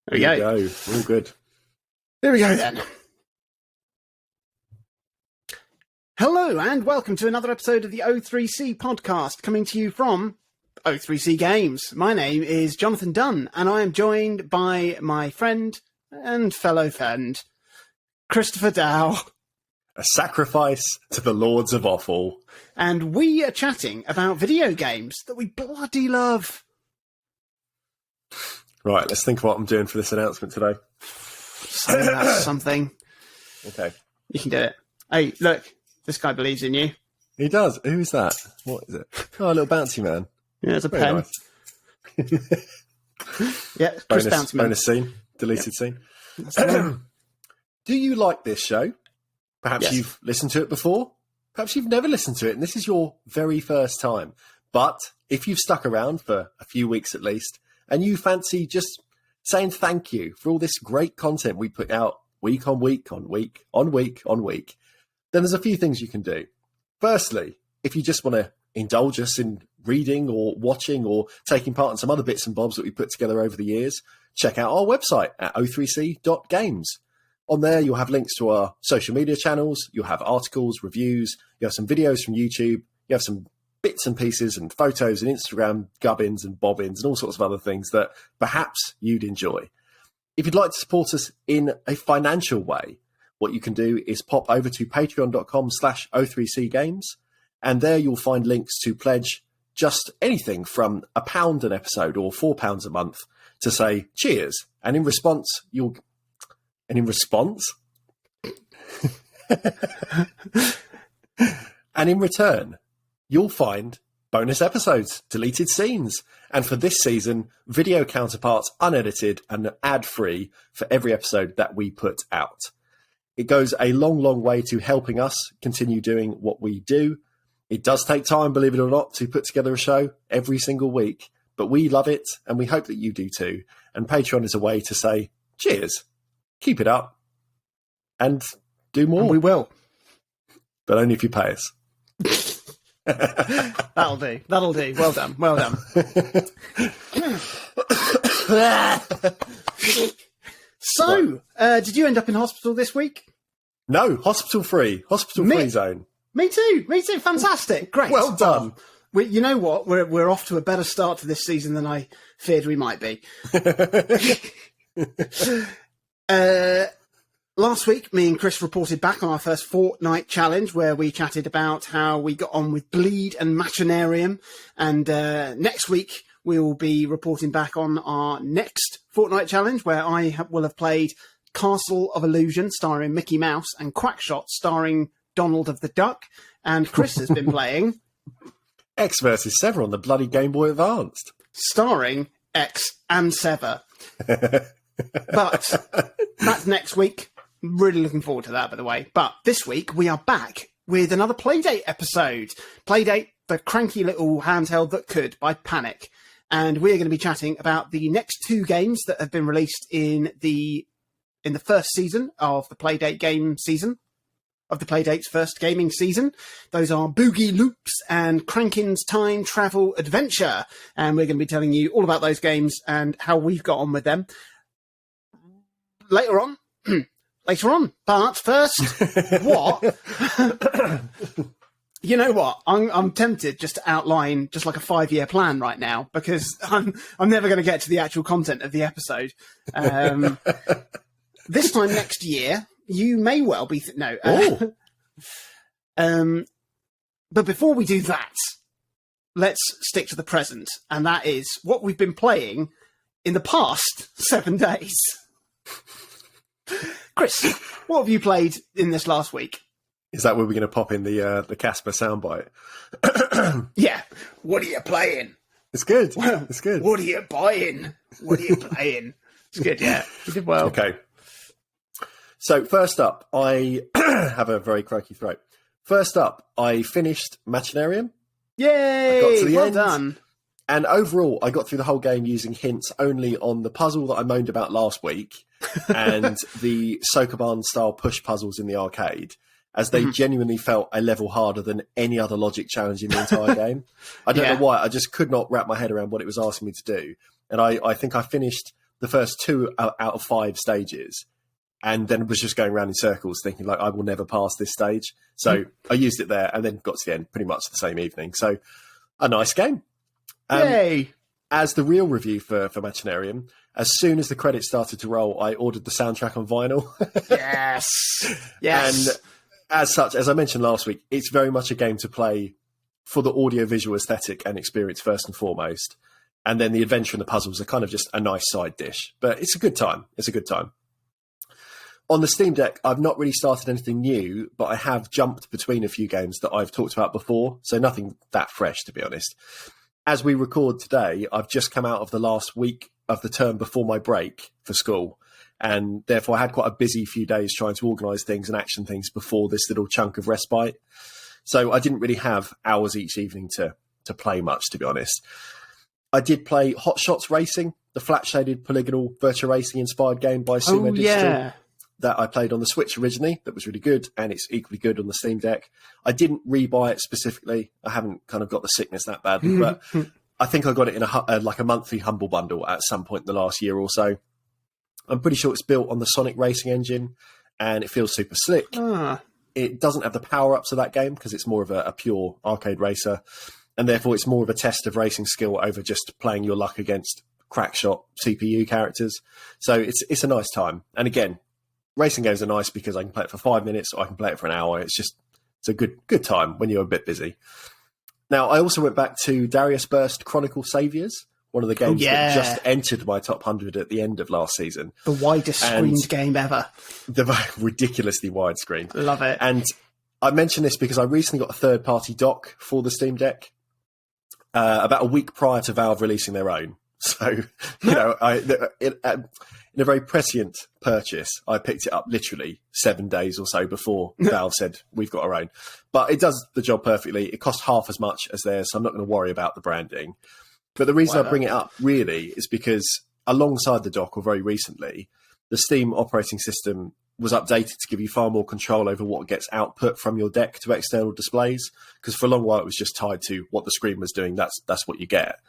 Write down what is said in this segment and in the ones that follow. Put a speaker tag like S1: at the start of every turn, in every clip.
S1: There we go. All good.
S2: There we go then. Hello and welcome to another episode of the O3C podcast, coming to you from O3C Games. My name is Jonathan Dunn and I am joined by my friend and fellow friend, Christopher Dow.
S1: A sacrifice to the Lords of Offal.
S2: And we are chatting about video games that we bloody love.
S1: Right, let's think of what I'm doing for this announcement today.
S2: So that's something.
S1: Okay.
S2: You can do it. Hey, look, this guy believes in you.
S1: He does. Who is that? What is it? Oh, a little bouncy man.
S2: Yeah, it's a
S1: Very
S2: pen.
S1: Nice.
S2: Yeah, Chris Bouncy Man.
S1: Bonus scene. Deleted scene.
S2: That's the one.
S1: Do you like this show? Perhaps
S2: Yes.
S1: you've listened to it before. Perhaps you've never listened to it and this is your very first time. But if you've stuck around for a few weeks at least and you fancy just saying thank you for all this great content we put out week on week on week on week on week, then there's a few things you can do. Firstly, if you just want to indulge us in reading or watching or taking part in some other bits and bobs that we put together over the years, check out our website at o3c.games. On there, you'll have links to our social media channels, you'll have articles, reviews, you have some videos from YouTube, you have some bits and pieces and photos and Instagram gubbins and bobbins and all sorts of other things that perhaps you'd enjoy. If you'd like to support us in a financial way, what you can do is pop over to patreon.com/O3cgames, and there you'll find links to pledge just anything from £1 an episode or £4 a month to say cheers. And in response, And in return, you'll find bonus episodes, deleted scenes, and for this season, video counterparts unedited and ad-free for every episode that we put out. It goes a long, long way to helping us continue doing what we do. It does take time, believe it or not, to put together a show every single week, but we love it and we hope that you do too. And Patreon is a way to say, cheers. Keep it up and do more.
S2: And we will.
S1: But only if you pay us.
S2: That'll do. That'll do. Well done. Well done. So, did you end up in hospital this week?
S1: No, hospital free zone.
S2: Me too. Me too. Fantastic. Great.
S1: Well done.
S2: You know what? We're off to a better start to this season than I feared we might be. Last week, me and Chris reported back on our first fortnight challenge where we chatted about how we got on with Bleed and Machinarium. And next week, we will be reporting back on our next fortnight challenge where I will have played Castle of Illusion starring Mickey Mouse and Quackshot starring Donald of the Duck. And Chris has been playing
S1: X versus Sever on the bloody Game Boy Advanced.
S2: starring X and Sever. But that's next week. Really looking forward to that, by the way. But this week, we are back with another Playdate episode. Playdate, the cranky little handheld that could, by Panic. And we're going to be chatting about the next two games that have been released in the first season of the Playdate game season, of the Playdate's first gaming season. Those are Boogie Loops and Crankin's Time Travel Adventure. And we're going to be telling you all about those games and how we've got on with them later on. But first, what? You know what? I'm tempted just to outline just like a 5-year plan right now because I'm never going to get to the actual content of the episode. This time next year, you may well be but before we do that, let's stick to the present, and that is what we've been playing in the past 7 days. Chris, what have you played in this last week?
S1: Is that where we're going to pop in the Casper soundbite?
S2: Yeah. What are you playing?
S1: It's good. It's good.
S2: What are you buying? What are you playing? It's good, yeah. You did well.
S1: Okay. So first up, I have a very croaky throat. First up, I finished Machinarium.
S2: Yay!
S1: I got to the
S2: well
S1: end.
S2: done.
S1: And overall, I got through the whole game using hints only on the puzzle that I moaned about last week and the Sokoban-style push puzzles in the arcade, as they genuinely felt a level harder than any other logic challenge in the entire game. I don't know why. I just could not wrap my head around what it was asking me to do. And I think I finished the the first 2 out of 5 stages, and then was just going around in circles thinking, like, I will never pass this stage. So I used it there and then got to the end pretty much the same evening. So a nice game.
S2: Yay!
S1: As the real review for Machinarium, as soon as the credits started to roll, I ordered the soundtrack on vinyl.
S2: Yes. Yes.
S1: And as such, as I mentioned last week, it's very much a game to play for the audio-visual aesthetic and experience first and foremost. And then the adventure and the puzzles are kind of just a nice side dish. But it's a good time. It's a good time. On the Steam Deck, I've not really started anything new, but I have jumped between a few games that I've talked about before. So nothing that fresh, to be honest. As we record today, I've just come out of the last week of the term before my break for school. And therefore, I had quite a busy few days trying to organise things and action things before this little chunk of respite. So I didn't really have hours each evening to play much, to be honest. I did play Hot Shots Racing, the flat-shaded polygonal virtual racing inspired game by Sumo Digital that I played on the Switch originally. That was really good, and it's equally good on the Steam Deck. I didn't rebuy it specifically. I haven't kind of got the sickness that badly, but I think I got it in a monthly Humble Bundle at some point in the last year or so. I'm pretty sure it's built on the Sonic Racing engine, and it feels super slick. It doesn't have the power-ups of that game because it's more of a pure arcade racer, and therefore it's more of a test of racing skill over just playing your luck against crackshot CPU characters. So it's a nice time. And again, racing games are nice because I can play it for 5 minutes or I can play it for an hour. It's a good time when you're a bit busy. Now, I also went back to Darius Burst Chronicle Saviors, one of the games that just entered my top 100 at the end of last season.
S2: The widest screened game ever.
S1: The ridiculously wide screen.
S2: Love it.
S1: And I mention this because I recently got a third-party dock for the Steam Deck about a week prior to Valve releasing their own. So, in a very prescient purchase, I picked it up literally 7 days or so before Valve said, we've got our own. But it does the job perfectly. It costs half as much as theirs, so I'm not going to worry about the branding. But the reason I bring it up really is because alongside the dock, or very recently, the Steam operating system was updated to give you far more control over what gets output from your deck to external displays. Because for a long while, it was just tied to what the screen was doing. That's what you get.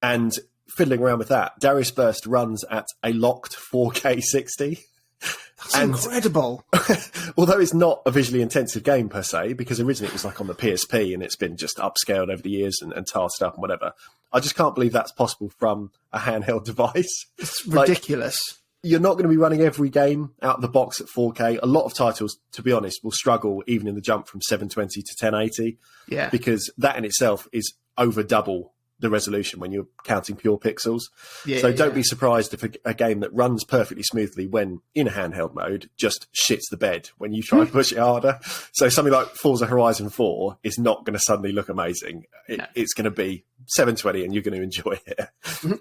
S1: And fiddling around with that, Darius Burst runs at a locked 4K 60.
S2: That's incredible.
S1: Although it's not a visually intensive game per se, because originally it was like on the PSP and it's been just upscaled over the years and tarted up and whatever. I just can't believe that's possible from a handheld device.
S2: It's ridiculous.
S1: You're not going to be running every game out of the box at 4K. A lot of titles, to be honest, will struggle even in the jump from 720 to 1080.
S2: Yeah.
S1: Because that in itself is over double the resolution when you're counting pure pixels. So don't be surprised if a game that runs perfectly smoothly when in handheld mode just shits the bed when you try and push it harder. So something like Forza Horizon 4 is not going to suddenly look amazing. It's going to be 720 and you're going to enjoy it.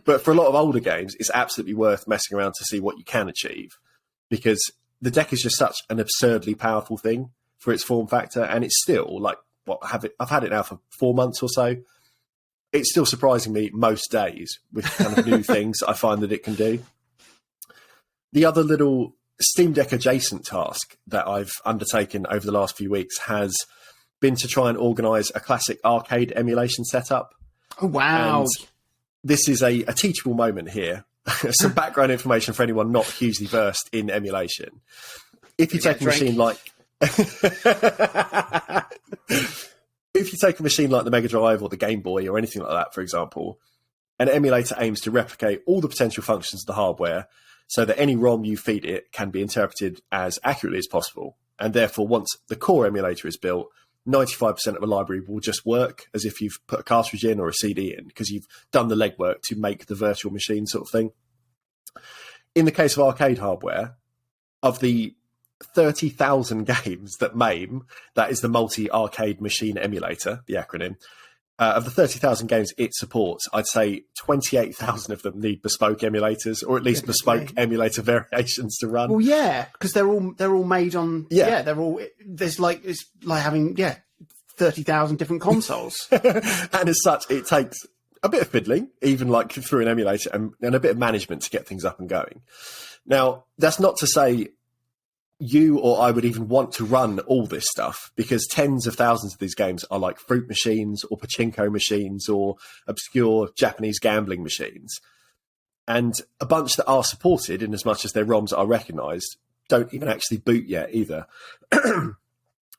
S1: But for a lot of older games, it's absolutely worth messing around to see what you can achieve, because the deck is just such an absurdly powerful thing for its form factor. And it's still like, I've had it now for 4 months or so. It's still surprising me most days with kind of new things I find that it can do. The other little Steam Deck adjacent task that I've undertaken over the last few weeks has been to try and organise a classic arcade emulation setup.
S2: Oh, wow.
S1: And this is a teachable moment here. Some background information for anyone not hugely versed in emulation. If you take a machine like... If you take a machine like the Mega Drive or the Game Boy or anything like that, for example, an emulator aims to replicate all the potential functions of the hardware so that any ROM you feed it can be interpreted as accurately as possible. And therefore, once the core emulator is built, 95% of a library will just work as if you've put a cartridge in or a CD in, because you've done the legwork to make the virtual machine sort of thing. In the case of arcade hardware, of the 30,000 games that MAME, that is the multi-arcade machine emulator, the acronym, of the 30,000 games it supports, I'd say 28,000 of them need bespoke emulators, or at least bespoke emulator variations to run.
S2: Well, yeah, because they're all made on. Yeah, they're all. It's like having 30,000 different consoles.
S1: And as such, it takes a bit of fiddling, even like through an emulator, and a bit of management to get things up and going. Now, that's not to say you or I would even want to run all this stuff, because tens of thousands of these games are like fruit machines or pachinko machines or obscure Japanese gambling machines. And a bunch that are supported, in as much as their ROMs are recognised, don't even actually boot yet either.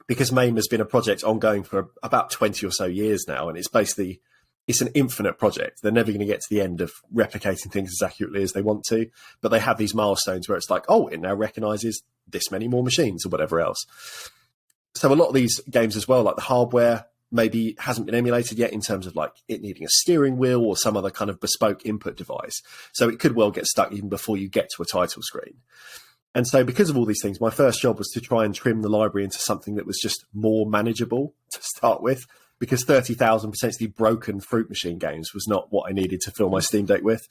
S1: Because MAME has been a project ongoing for about 20 or so years now, and it's an infinite project. They're never going to get to the end of replicating things as accurately as they want to, but they have these milestones where it's like, oh, it now recognises this many more machines or whatever else. So a lot of these games as well, like the hardware, maybe hasn't been emulated yet in terms of like it needing a steering wheel or some other kind of bespoke input device. So it could well get stuck even before you get to a title screen. And so because of all these things, my first job was to try and trim the library into something that was just more manageable to start with, because 30,000 potentially broken Fruit Machine games was not what I needed to fill my Steam Deck with.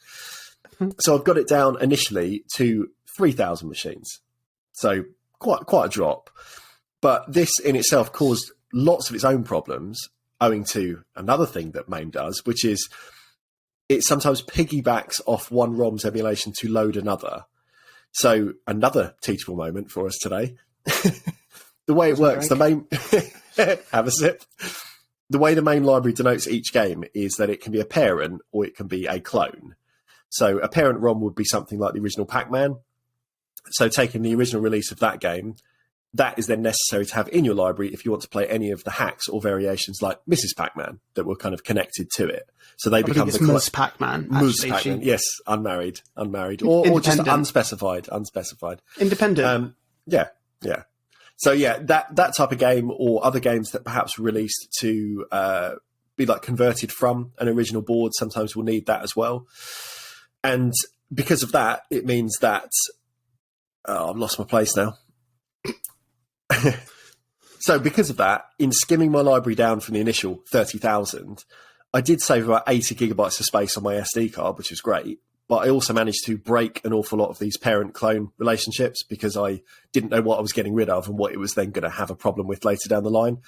S1: So I've got it down initially to 3,000 machines. So quite a drop. But this in itself caused lots of its own problems, owing to another thing that MAME does, which is it sometimes piggybacks off one ROM's emulation to load another. So another teachable moment for us today. The way it works, the MAME have a sip. The way the MAME library denotes each game is that it can be a parent or it can be a clone. So a parent ROM would be something like the original Pac-Man. So taking the original release of that game, that is then necessary to have in your library if you want to play any of the hacks or variations like Mrs. Pac-Man that were kind of connected to it. So they become the
S2: Ms. Pac-Man.
S1: Ms. Pac-Man, yes, unmarried, or just unspecified.
S2: Independent.
S1: Yeah. So yeah, that type of game or other games that perhaps were released to be like converted from an original board sometimes will need that as well. And because of that, it means that I've lost my place now. So because of that, in skimming my library down from the initial 30,000, I did save about 80 gigabytes of space on my SD card, which was great. But I also managed to break an awful lot of these parent-clone relationships because I didn't know what I was getting rid of and what it was then going to have a problem with later down the line.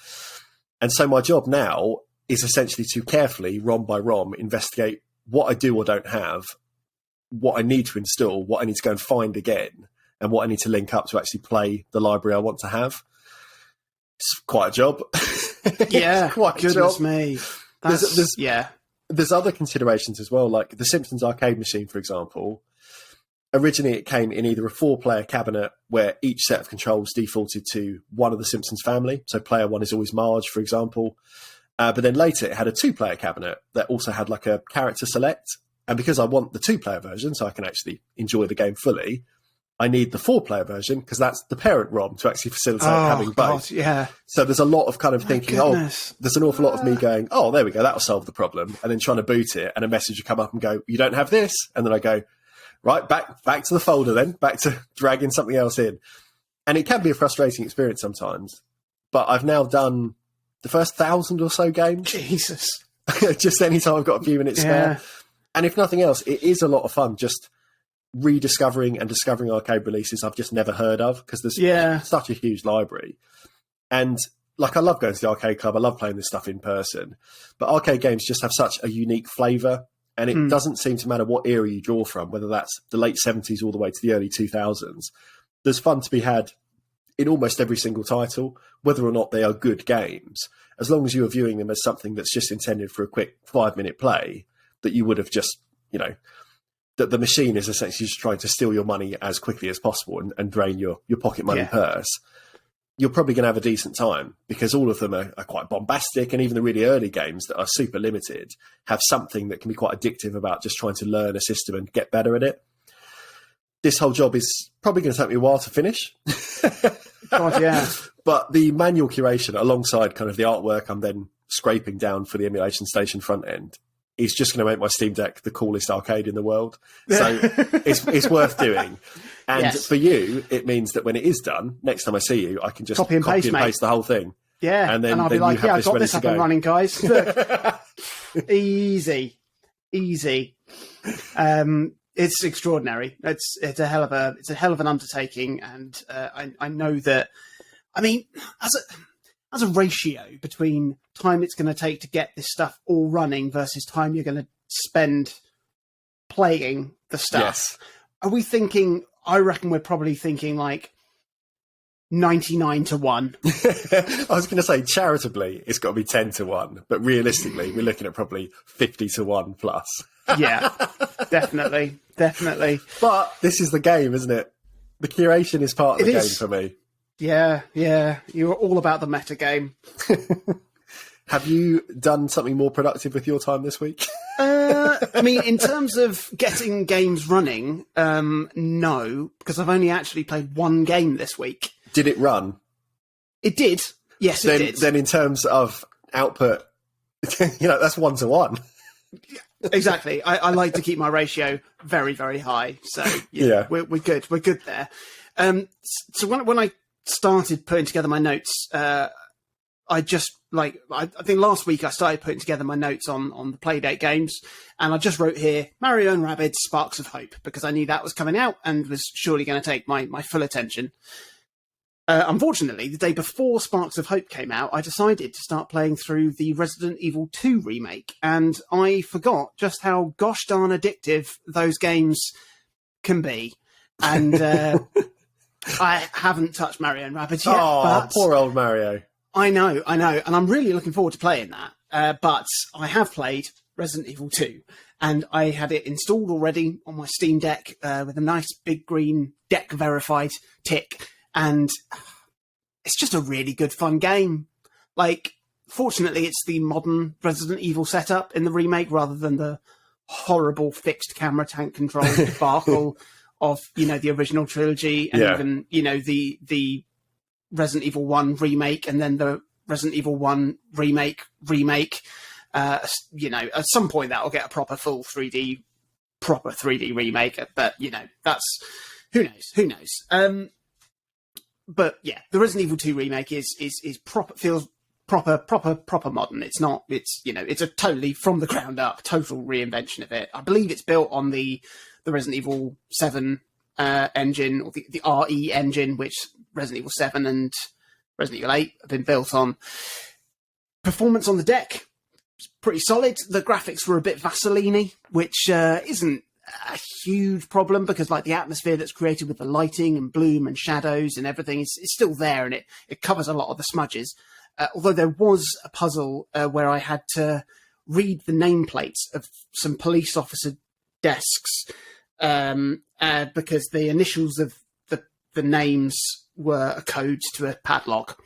S1: And so my job now is essentially to carefully, ROM by ROM, investigate what I do or don't have, what I need to install, what I need to go and find again, and what I need to link up to actually play the library I want to have. It's quite a job.
S2: Yeah,
S1: quite a
S2: goodness
S1: job.
S2: Me.
S1: There's other considerations as well, like the Simpsons arcade machine, for example. Originally, it came in either a 4-player cabinet where each set of controls defaulted to one of the Simpsons family. So player 1 is always Marge, for example. But then later, it had a 2-player cabinet that also had like a character select. And because I want the 2-player version, so I can actually enjoy the game fully, I need the 4-player version because that's the parent ROM to actually facilitate having both.
S2: Yeah.
S1: So there's a lot of kind of thinking, there's an awful lot of me going, oh, there we go, that'll solve the problem. And then trying to boot it and a message will come up and go, you don't have this. And then I go, right, back to the folder then, back to dragging something else in. And it can be a frustrating experience sometimes. But I've now done the first 1,000 or so games.
S2: Jesus.
S1: Just anytime I've got a few minutes spare. And if nothing else, it is a lot of fun just rediscovering and discovering arcade releases I've just never heard of because there's such a huge library. And like I love going to the arcade club, I love playing this stuff in person, but arcade games just have such a unique flavour, and it doesn't seem to matter what era you draw from, whether that's the late 70s all the way to the early 2000s. There's fun to be had in almost every single title, whether or not they are good games, as long as you are viewing them as something that's just intended for a quick 5-minute play that you would have just, that the machine is essentially just trying to steal your money as quickly as possible and drain your pocket money purse. You're probably going to have a decent time because all of them are quite bombastic, and even the really early games that are super limited have something that can be quite addictive about just trying to learn a system and get better at it. This whole job is probably going to take me a while to finish.
S2: God, yeah.
S1: But the manual curation alongside kind of the artwork I'm then scraping down for the emulation station front end is just going to make my Steam Deck the coolest arcade in the world. So it's worth doing. And for you, it means that when it is done, next time I see you, I can just copy and paste the whole thing.
S2: Yeah.
S1: And then
S2: I'll be like, I've got this up and running, guys. Look. Easy. It's extraordinary. It's a hell of an undertaking. And I know that, I mean, as a ratio between time it's going to take to get this stuff all running versus time you're going to spend playing the stuff. Are we thinking, I reckon we're probably thinking like 99 to 1.
S1: I was going to say charitably it's got to be 10 to 1, but realistically we're looking at probably 50 to 1 plus.
S2: Yeah. Definitely.
S1: But this is the game, isn't it? The curation is part of the game for me.
S2: Yeah. You're all about the meta game.
S1: Have you done something more productive with your time this week?
S2: I mean, in terms of getting games running, no, because I've only actually played one game this week.
S1: Did it run?
S2: It did. Yes, it did.
S1: Then in terms of output, that's 1-to-1.
S2: Exactly. I like to keep my ratio very, very high. So we're good. We're good there. So when I started putting together my notes, I just I think last week I started putting together my notes on the Playdate games, and I just wrote here Mario and Rabbids Sparks of Hope because I knew that was coming out and was surely going to take my full attention. Unfortunately, the day before Sparks of Hope came out, I decided to start playing through the Resident Evil 2 remake, and I forgot just how gosh darn addictive those games can be. And I haven't touched Mario and Rabbids yet.
S1: Oh,
S2: but
S1: poor old Mario.
S2: I know, and I'm really looking forward to playing that. But I have played Resident Evil 2, and I had it installed already on my Steam Deck with a nice big green deck verified tick. And it's just a really good fun game. Fortunately, it's the modern Resident Evil setup in the remake rather than the horrible fixed camera tank control debacle of, the original trilogy and even, the Resident Evil 1 remake and then the Resident Evil 1 remake. At some point that will get a proper 3D remake. But, that's... Who knows? But yeah, the Resident Evil 2 remake is proper, feels proper modern. It's not, it's a totally from the ground up, total reinvention of it. I believe it's built on the Resident Evil 7 engine, or the RE engine, which Resident Evil 7 and Resident Evil 8 have been built on. Performance on the deck is pretty solid. The graphics were a bit Vaseline-y, which isn't a huge problem because the atmosphere that's created with the lighting and bloom and shadows and everything is still there, and it covers a lot of the smudges. Although there was a puzzle where I had to read the nameplates of some police officer desks because the initials of the names were a code to a padlock.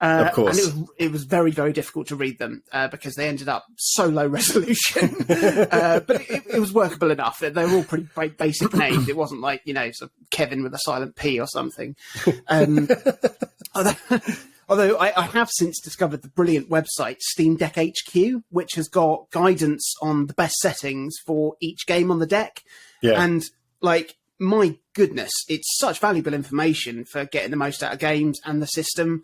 S1: Of course.
S2: And it was very, very difficult to read them because they ended up so low resolution. But it was workable enough. They were all pretty basic names. It wasn't like, sort of Kevin with a silent P or something. Although I have since discovered the brilliant website Steam Deck HQ, which has got guidance on the best settings for each game on the deck.
S1: Yeah.
S2: And my goodness, it's such valuable information for getting the most out of games and the system.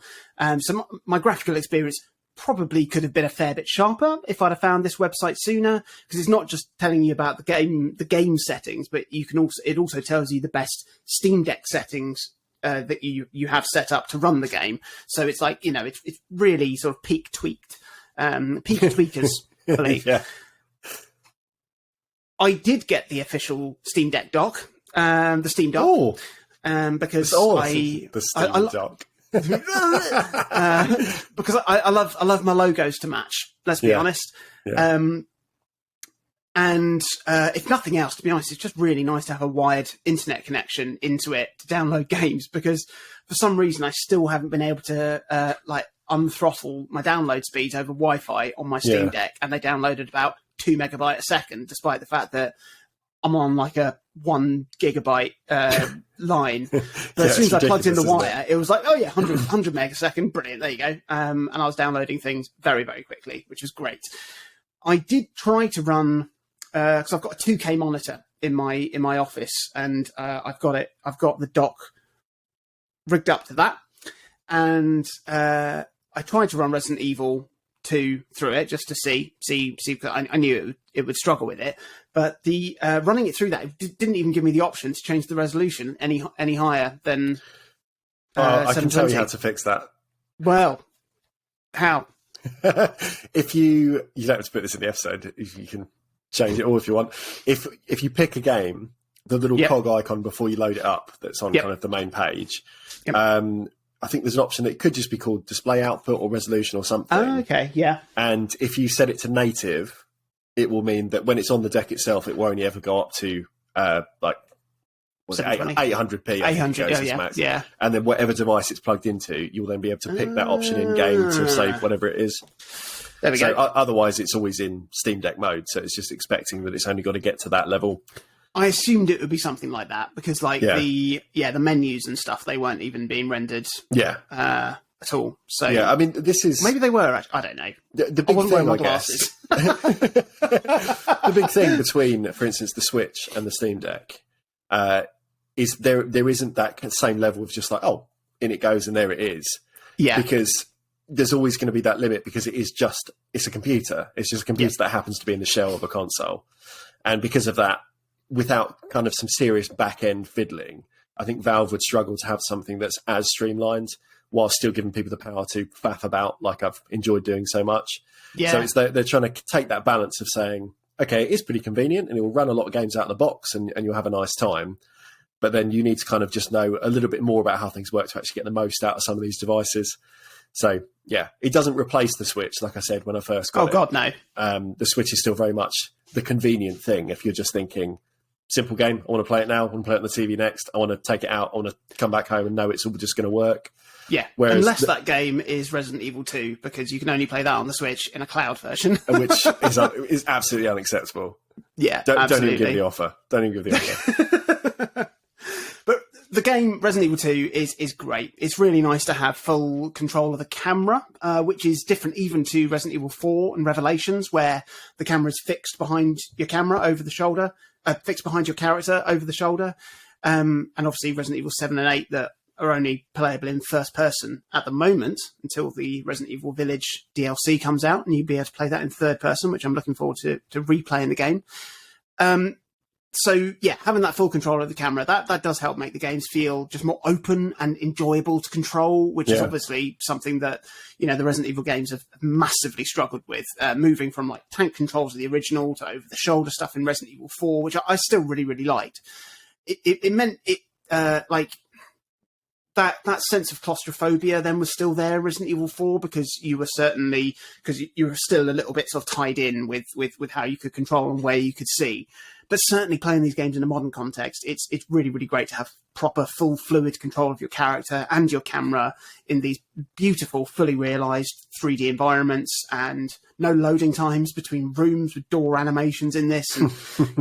S2: So my graphical experience probably could have been a fair bit sharper if I'd have found this website sooner, because it's not just telling you about the game settings, but it also tells you the best Steam Deck settings that you have set up to run the game. So it's it's really sort of peak tweakers, believe.
S1: Yeah.
S2: I did get the official Steam Deck dock. The Steam Dock, because
S1: the Steam Dock,
S2: because I love my logos to match. Let's be honest.
S1: Yeah.
S2: And if nothing else, to be honest, it's just really nice to have a wired internet connection into it to download games. Because for some reason, I still haven't been able to unthrottle my download speeds over Wi-Fi on my Steam Deck, and they downloaded about 2 megabytes a second, despite the fact that I'm on a 1 gigabyte line. But as soon as I plugged in the wire, it was 100 meg a second. Brilliant. There you go. And I was downloading things very, very quickly, which was great. I did try to run, because I've got a 2K monitor in my office, and I've got the dock rigged up to that. And I tried to run Resident Evil 2 through it just to see because I knew it would struggle with it, but the running it through that, it didn't even give me the option to change the resolution any higher than
S1: I can tell you how to fix that.
S2: Well, how?
S1: If you don't have to put this in the episode, if you can change it all if you want. If you pick a game, the little cog icon before you load it up that's on kind of the main page, I think there's an option that could just be called display output or resolution or something.
S2: Oh, okay, yeah.
S1: And if you set it to native, it will mean that when it's on the deck itself, it will only ever go up to like 800p.
S2: 800, yeah.
S1: And then whatever device it's plugged into, you'll then be able to pick that option in game to save whatever it is.
S2: There we go.
S1: Otherwise, it's always in Steam Deck mode, so it's just expecting that it's only got to get to that level.
S2: I assumed it would be something like that because, the menus and stuff, they weren't even being rendered. At all. So
S1: I mean, this is
S2: maybe they were. I don't know.
S1: The big thing, I guess. The big thing between, for instance, the Switch and the Steam Deck is there isn't that same level of just like, oh, in it goes and there it is.
S2: Yeah.
S1: Because there's always going to be that limit because it's a computer. It's just a computer that happens to be in the shell of a console. And because of that, without kind of some serious back-end fiddling, I think Valve would struggle to have something that's as streamlined while still giving people the power to faff about like I've enjoyed doing so much.
S2: Yeah.
S1: So they're trying to take that balance of saying, okay, it is pretty convenient and it will run a lot of games out of the box and you'll have a nice time. But then you need to kind of just know a little bit more about how things work to actually get the most out of some of these devices. So, yeah, it doesn't replace the Switch, like I said when I first got it.
S2: Oh, God, no.
S1: The Switch is still very much the convenient thing. If you're just thinking, simple game, I want to play it now, I want to play it on the TV next, I want to take it out, I want to come back home and know it's all just going to work.
S2: Yeah, whereas unless that game is Resident Evil 2, because you can only play that on the Switch in a cloud version.
S1: Which is absolutely unacceptable.
S2: Yeah,
S1: Don't even give the offer. Don't even give the offer.
S2: But the game Resident Evil 2 is great. It's really nice to have full control of the camera, which is different even to Resident Evil 4 and Revelations, where the camera is fixed behind your camera over the shoulder, fixed behind your character over the shoulder. And obviously Resident Evil 7 and 8 that are only playable in first person at the moment until the Resident Evil Village DLC comes out and you'll be able to play that in third person, which I'm looking forward to replaying the game. So yeah, having that full control of the camera, that does help make the games feel just more open and enjoyable to control, which is obviously something that, the Resident Evil games have massively struggled with, moving from like tank controls of the original to over the shoulder stuff in Resident Evil 4, which I still really, really liked. It meant that sense of claustrophobia then was still there, Resident Evil 4, because you were still a little bit sort of tied in with how you could control and where you could see. But certainly playing these games in a modern context, it's really, really great to have proper full fluid control of your character and your camera in these beautiful, fully realised 3D environments and no loading times between rooms with door animations in this. And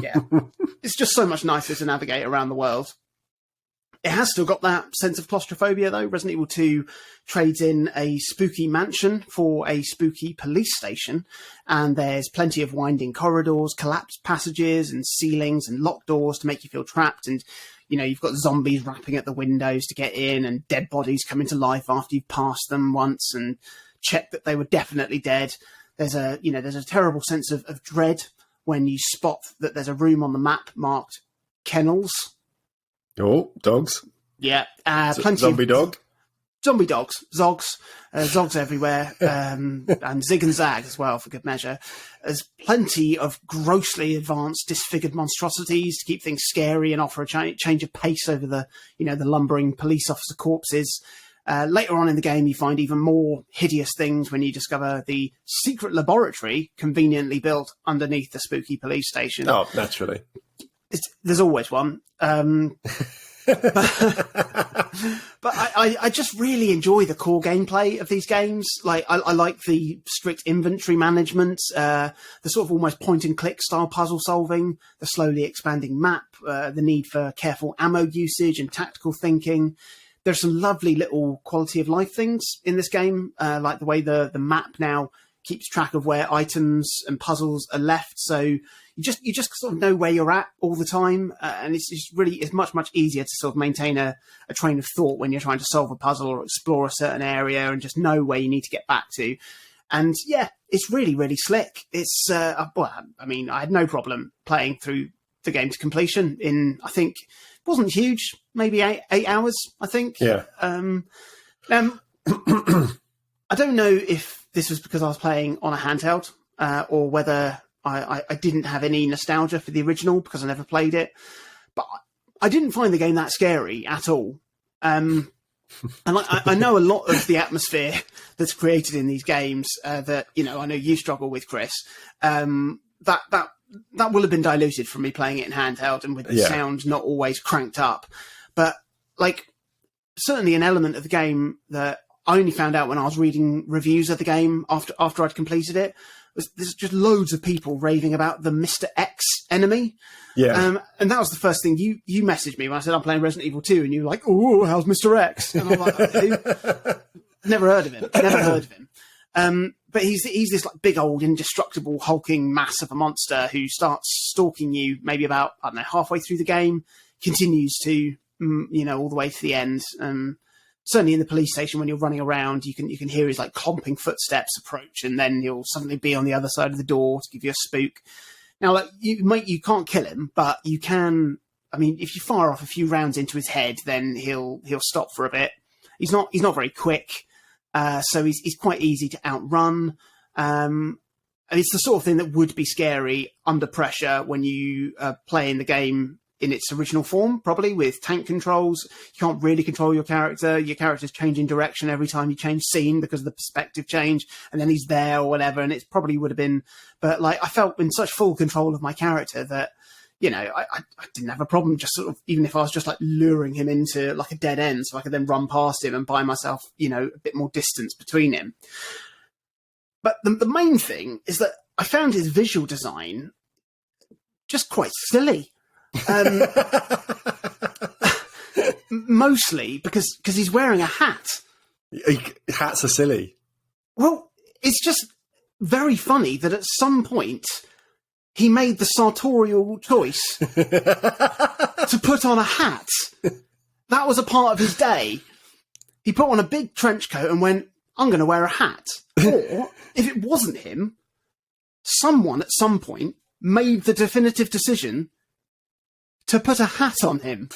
S2: yeah, it's just so much nicer to navigate around the world. It has still got that sense of claustrophobia, though. Resident Evil 2 trades in a spooky mansion for a spooky police station, and there's plenty of winding corridors, collapsed passages, and ceilings and locked doors to make you feel trapped. And, you've got zombies rapping at the windows to get in, and dead bodies coming to life after you've passed them once and checked that they were definitely dead. There's a terrible sense of dread when you spot that there's a room on the map marked kennels.
S1: Oh, dogs.
S2: Yeah. Plenty
S1: zombie dog.
S2: Zombie dogs. Zogs. Zogs everywhere. And zig and zag as well, for good measure. There's plenty of grossly advanced, disfigured monstrosities to keep things scary and offer a change of pace over the lumbering police officer corpses. Later on in the game, you find even more hideous things when you discover the secret laboratory conveniently built underneath the spooky police station.
S1: Oh, naturally.
S2: There's always one. But I just really enjoy the core gameplay of these games. Like I like the strict inventory management, the sort of almost point and click style puzzle solving, the slowly expanding map, the need for careful ammo usage and tactical thinking. There's some lovely little quality of life things in this game, like the way the map now keeps track of where items and puzzles are left. So you just sort of know where you're at all the time. And it's much easier to sort of maintain a train of thought when you're trying to solve a puzzle or explore a certain area and just know where you need to get back to. And yeah, it's really, really slick. It's, I had no problem playing through the game to completion in, I think, it wasn't huge, maybe eight hours, I think.
S1: Yeah.
S2: I don't know if this was because I was playing on a handheld, or whether I didn't have any nostalgia for the original because I never played it. But I didn't find the game that scary at all. And I know a lot of the atmosphere that's created in these games that, I know you struggle with, Chris. that will have been diluted from me playing it in handheld and with the sound not always cranked up. But like, certainly an element of the game that I only found out when I was reading reviews of the game after I'd completed it, was there's just loads of people raving about the Mr. X enemy.
S1: Yeah.
S2: And that was the first thing you messaged me when I said I'm playing Resident Evil 2, and you were like, "Oh, how's Mr. X?" And I'm like, "Who?" Never heard of him. But he's this like big old indestructible hulking mass of a monster who starts stalking you maybe about, I don't know, halfway through the game, continues to all the way to the end. Certainly in the police station when you're running around, you can hear his like clomping footsteps approach, and then he'll suddenly be on the other side of the door to give you a spook. Now, like you can't kill him, but you can. I mean, if you fire off a few rounds into his head, then he'll stop for a bit. He's not very quick, so he's quite easy to outrun. And it's the sort of thing that would be scary under pressure when you play in the game in its original form, probably with tank controls. You can't really control your character. Your character's changing direction every time you change scene because of the perspective change, and then he's there or whatever, and it probably would have been. But like, I felt in such full control of my character that, I didn't have a problem just sort of, even if I was just like luring him into like a dead end so I could then run past him and buy myself, a bit more distance between him. But the main thing is that I found his visual design just quite silly. Mostly because he's wearing a hat.
S1: Hats are silly.
S2: Well, it's just very funny that at some point he made the sartorial choice to put on a hat. That was a part of his day. He put on a big trench coat and went, "I'm going to wear a hat." Or, if it wasn't him, someone at some point made the definitive decision to put a hat on him.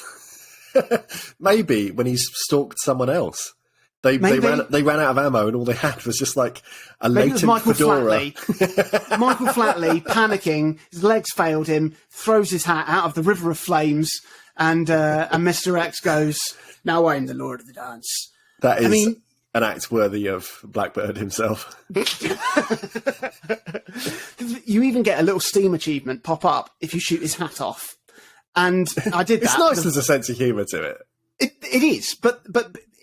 S1: Maybe when he's stalked someone else. They ran out of ammo and all they had was just like a latent fedora.
S2: Michael Flatley panicking, his legs failed him, throws his hat out of the river of flames, and Mr. X goes, "Now I'm the Lord of the Dance."
S1: That is an act worthy of Blackbird himself.
S2: You even get a little Steam achievement pop up if you shoot his hat off. And I did that.
S1: It's nice, there's a sense of humour to it.
S2: It is, but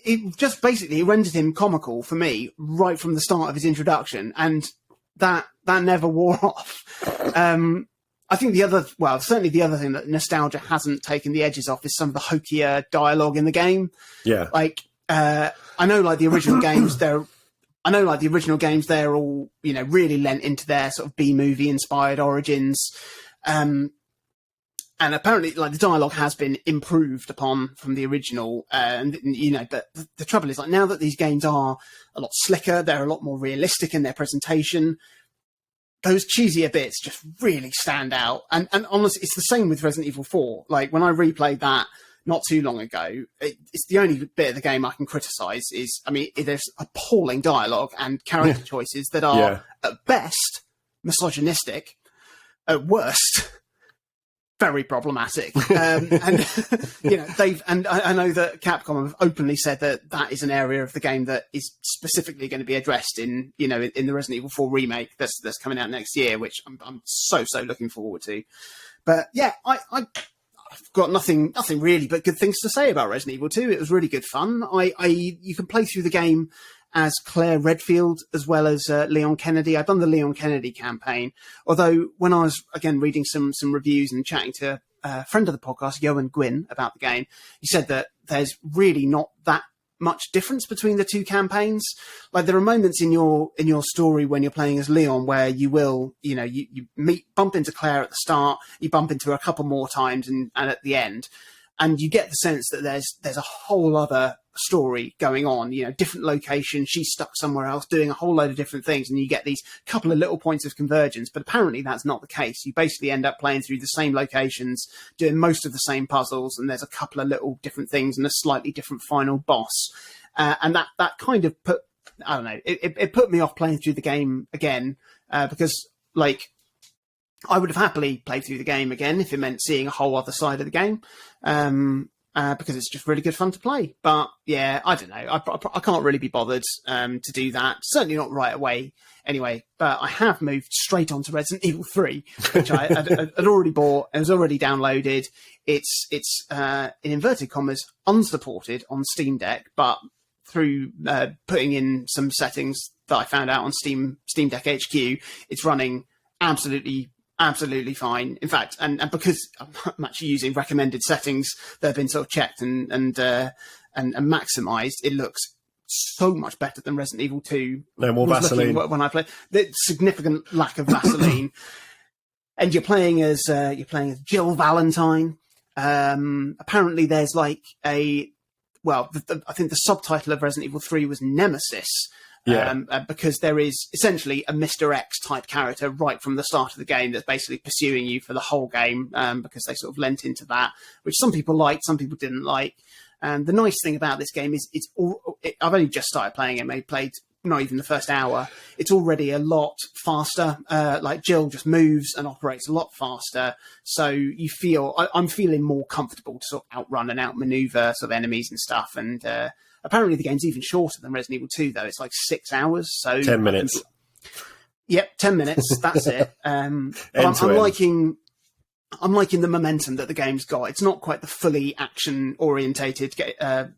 S2: it just basically rendered him comical for me right from the start of his introduction, and that never wore off. I think certainly the other thing that nostalgia hasn't taken the edges off is some of the hokier dialogue in the game.
S1: Yeah.
S2: Like, I know like the original games, they're all, really lent into their sort of B-movie inspired origins. And apparently, like, the dialogue has been improved upon from the original, but the trouble is, like, now that these games are a lot slicker, they're a lot more realistic in their presentation, those cheesier bits just really stand out. And honestly, it's the same with Resident Evil 4. Like, when I replayed that not too long ago, it's the only bit of the game I can criticise is, there's appalling dialogue and character choices that are, at best, misogynistic, at worst, very problematic. I know that Capcom have openly said that is an area of the game that is specifically going to be addressed in the Resident Evil 4 remake that's coming out next year, which I'm so looking forward to. But yeah, I've got nothing really but good things to say about Resident Evil 2. It was really good fun. You can play through the game as Claire Redfield as well as Leon Kennedy. I've done the Leon Kennedy campaign, although when I was, again, reading some reviews and chatting to a friend of the podcast, Yoan Gwyn, about the game, he said that there's really not that much difference between the two campaigns. Like, there are moments in your story when you're playing as Leon where you will, you bump into Claire at the start, you bump into her a couple more times and at the end, and you get the sense that there's a whole other story going on, different locations, she's stuck somewhere else doing a whole load of different things, and you get these couple of little points of convergence. But apparently that's not the case. You basically end up playing through the same locations, doing most of the same puzzles, and there's a couple of little different things and a slightly different final boss. And that kind of put, I don't know, it put me off playing through the game again, because, like, I would have happily played through the game again if it meant seeing a whole other side of the game. because it's just really good fun to play. But yeah, I don't know. I can't really be bothered to do that. Certainly not right away anyway. But I have moved straight on to Resident Evil 3, which I had already bought. It was already downloaded. It's in inverted commas, unsupported on Steam Deck, but through putting in some settings that I found out on Steam Deck HQ, it's running absolutely fine. In fact, and because I'm actually using recommended settings that have been sort of checked and maximized, it looks so much better than Resident Evil 2.
S1: No more Vaseline.
S2: When I play, the significant lack of Vaseline. And you're playing as Jill Valentine. Apparently there's like I think the subtitle of Resident Evil 3 was Nemesis. Because there is essentially a Mr. X type character right from the start of the game that's basically pursuing you for the whole game, because they sort of lent into that, which some people liked, some people didn't like. And the nice thing about this game is I've only just started playing it, maybe played not even the first hour. It's already a lot faster. Like Jill just moves and operates a lot faster. So you I'm feeling more comfortable to sort of outrun and outmaneuver sort of enemies and stuff. And, apparently the game's even shorter than Resident Evil 2, though. It's like 6 hours. So
S1: 10 minutes.
S2: Yep, 10 minutes. That's it. I'm liking the momentum that the game's got. It's not quite the fully action-orientated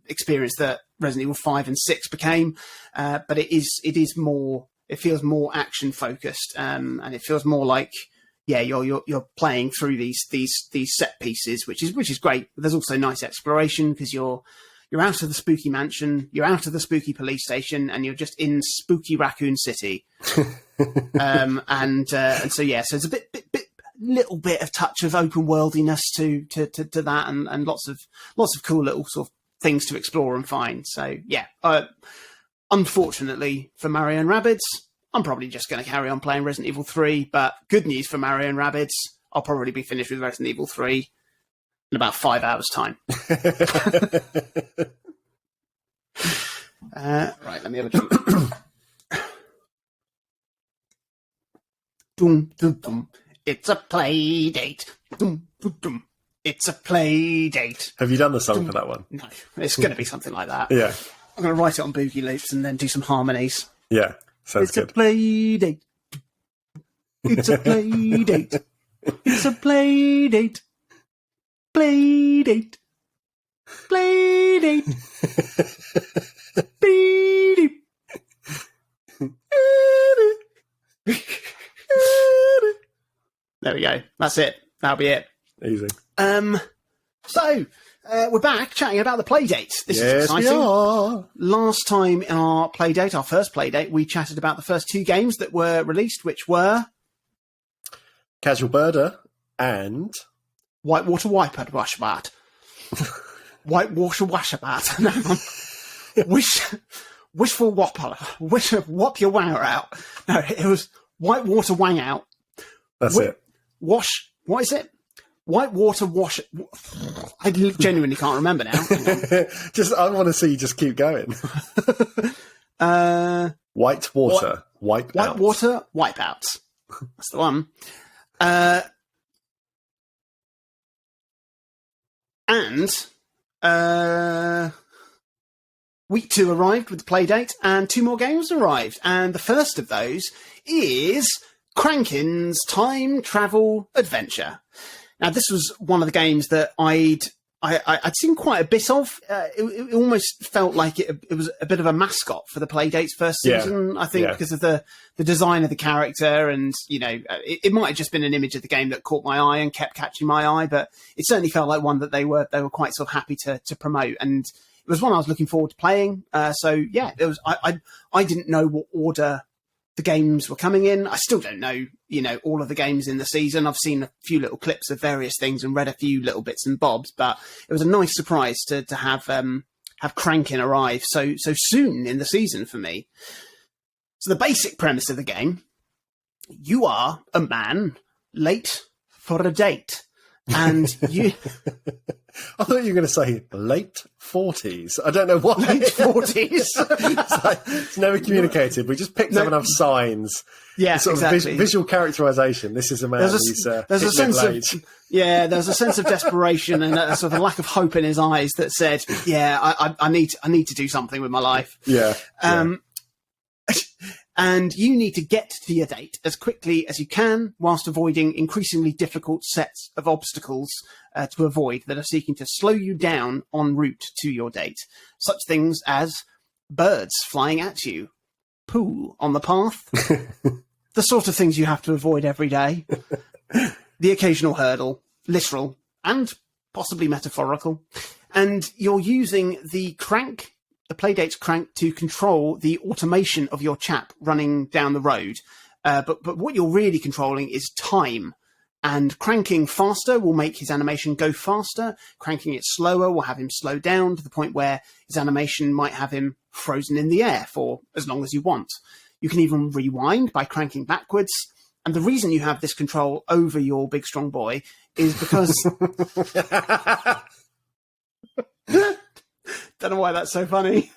S2: experience that Resident Evil 5 and 6 became, but it is more. It feels more action-focused, and it feels more like you're playing through these set pieces, which is great. But there's also nice exploration because you're out of the spooky mansion, you're out of the spooky police station, and you're just in spooky Raccoon City. And so it's a little bit of touch of open worldiness to that, and lots of cool little sort of things to explore and find. So yeah, unfortunately for Mario and Rabbids, I'm probably just going to carry on playing Resident Evil 3. But good news for Mario and Rabbids, I'll probably be finished with Resident Evil 3 in about 5 hours' time. Right, let me have a drink. Dum, dum, dum. It's a play date. Dum, dum, dum. It's a play date.
S1: Have you done the song for that one?
S2: No, it's going to be something like that.
S1: Yeah.
S2: I'm going to write it on Boogie loops and then do some harmonies.
S1: Yeah, sounds good.
S2: It's a play date. It's a play date. It's a play date. Play date. Play date. There we go. That's it. That'll be it.
S1: Easy.
S2: So we're back chatting about the Playdate. This is exciting.
S1: We are.
S2: Last time in our Playdate, our first Playdate, we chatted about the first 2 games that were released, which were
S1: Casual Birder and
S2: Whitewater Washabat. Whitewater Washabat. Wishful Whopper. Whop your wanger out. No, it was Whitewater Wang Out.
S1: That's it.
S2: What is it? Whitewater Wash. I genuinely can't remember now.
S1: I want to see you just keep going. Whitewater
S2: Wipeouts. That's the one. And week 2 arrived with the Playdate, and 2 more games arrived. And the first of those is Crankin's Time Travel Adventure. Now, this was one of the games that I'd seen quite a bit of. It almost felt like it was a bit of a mascot for the Playdate's first season, I think, because of the design of the character. And, it might have just been an image of the game that caught my eye and kept catching my eye, but it certainly felt like one that they were quite sort of happy to promote. And it was one I was looking forward to playing. So, yeah, it was. I didn't know what order the games were coming in. I still don't know, all of the games in the season. I've seen a few little clips of various things and read a few little bits and bobs, but it was a nice surprise to have Crankin arrive so soon in the season for me. So the basic premise of the game: you are a man late for a date, and you.
S1: I thought you were going to say late 40s. I don't know why.
S2: Late 40s.
S1: It's never communicated. We just picked up enough signs.
S2: Yeah,
S1: sort
S2: exactly.
S1: Of visual characterization. This is a man who's
S2: there's a sense of
S1: age.
S2: there's a sense of desperation and a sort of lack of hope in his eyes that said, I need to do something with my life.
S1: Yeah.
S2: And you need to get to your date as quickly as you can, whilst avoiding increasingly difficult sets of obstacles to avoid that are seeking to slow you down en route to your date. Such things as birds flying at you, poo on the path, the sort of things you have to avoid every day, the occasional hurdle, literal and possibly metaphorical. And you're using the Playdate's crank to control the automation of your chap running down the road. But what you're really controlling is time. And cranking faster will make his animation go faster. Cranking it slower will have him slow down to the point where his animation might have him frozen in the air for as long as you want. You can even rewind by cranking backwards. And the reason you have this control over your big strong boy is because... Don't know why that's so funny.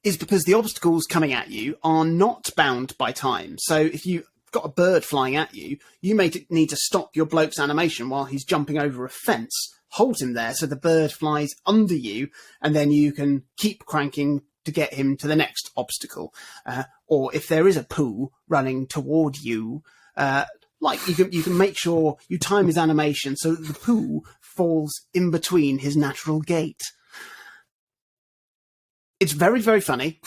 S2: Is because the obstacles coming at you are not bound by time. So if you've got a bird flying at you, you may need to stop your bloke's animation while he's jumping over a fence, hold him there so the bird flies under you, and then you can keep cranking to get him to the next obstacle. Or if there is a poo running toward you, you can make sure you time his animation so that the poo falls in between his natural gait. It's very, very funny.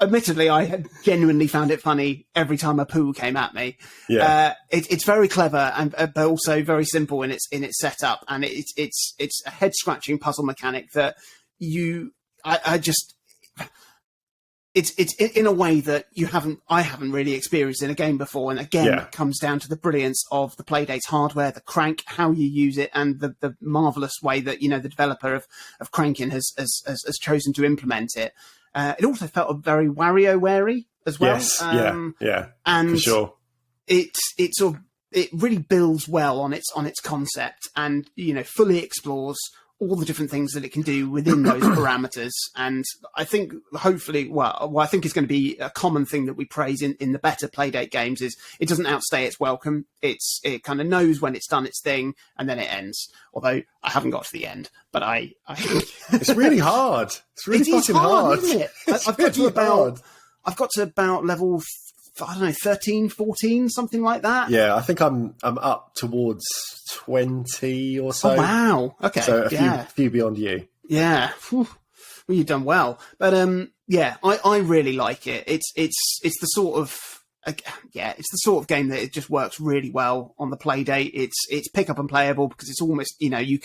S2: Admittedly, I had genuinely found it funny every time a poo came at me. Yeah. It's very clever and but also very simple in its setup, and it's a head scratching puzzle mechanic that It's in a way that I haven't really experienced in a game before. And again, it comes down to the brilliance of the Playdate's hardware, the crank, how you use it, and the marvelous way that, the developer of Crankin has chosen to implement it. It also felt very WarioWare-y as well.
S1: Yes, yeah,
S2: and
S1: for sure.
S2: It really builds well on its concept, and fully explores all the different things that it can do within those parameters. And I think hopefully, I think it's going to be a common thing that we praise in the better Playdate games is it doesn't outstay its welcome. It kind of knows when it's done its thing and then it ends. Although I haven't got to the end, but I
S1: it's really hard. It's really fucking hard,
S2: isn't it? I've got to about level 13, 14, something like that.
S1: Yeah, I think I'm up towards 20 or so.
S2: Oh, wow. Okay.
S1: So a few beyond you.
S2: Yeah. Whew. Well, you've done well. But I really like it. It's the sort of game that it just works really well on the Playdate. It's pick up and playable because it's almost, you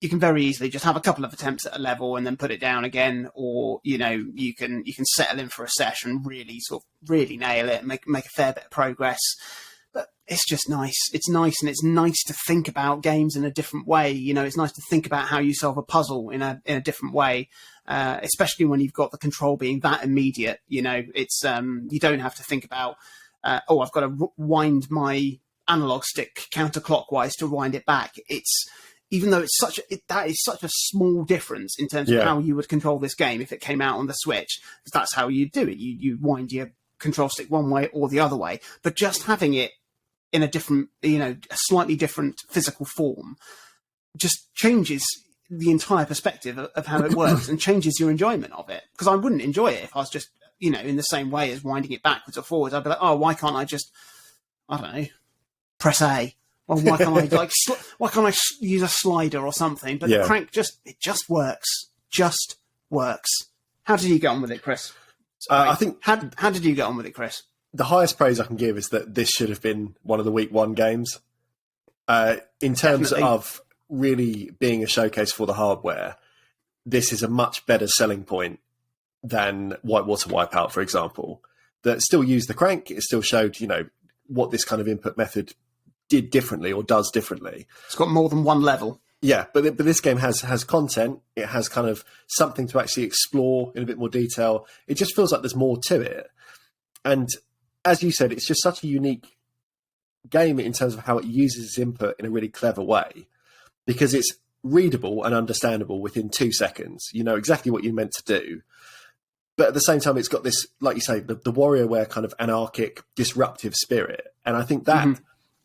S2: can very easily just have a couple of attempts at a level and then put it down again, or you can settle in for a session, really nail it, and make a fair bit of progress. But it's just nice. It's nice, and it's nice to think about games in a different way. It's nice to think about how you solve a puzzle in a different way, especially when you've got the control being that immediate. It's you don't have to think about I've got to wind my analog stick counterclockwise to wind it back. Even though that is such a small difference in terms of how you would control this game if it came out on the Switch, because that's how you do it. You wind your control stick one way or the other way. But just having it in a different, a slightly different physical form just changes the entire perspective of how it works and changes your enjoyment of it. Because I wouldn't enjoy it if I was just, in the same way as winding it backwards or forwards. I'd be like, oh, why can't I just, I don't know, press A? Well, why can't I use a slider or something? But the crank it just works. Just works. How did you get on with it, Chris?
S1: I think
S2: how did you get on with it, Chris?
S1: The highest praise I can give is that this should have been one of the week one games. In terms of really being a showcase for the hardware, this is a much better selling point than Whitewater Wipeout, for example, that still used the crank. It still showed, what this kind of input method did differently or does differently.
S2: It's got more than one level.
S1: Yeah, but this game has content. It has kind of something to actually explore in a bit more detail. It just feels like there's more to it. And as you said, it's just such a unique game in terms of how it uses its input in a really clever way, because it's readable and understandable within 2 seconds. You know exactly what you meant to do. But at the same time, it's got this, like you say, the WarioWare kind of anarchic, disruptive spirit. And I think that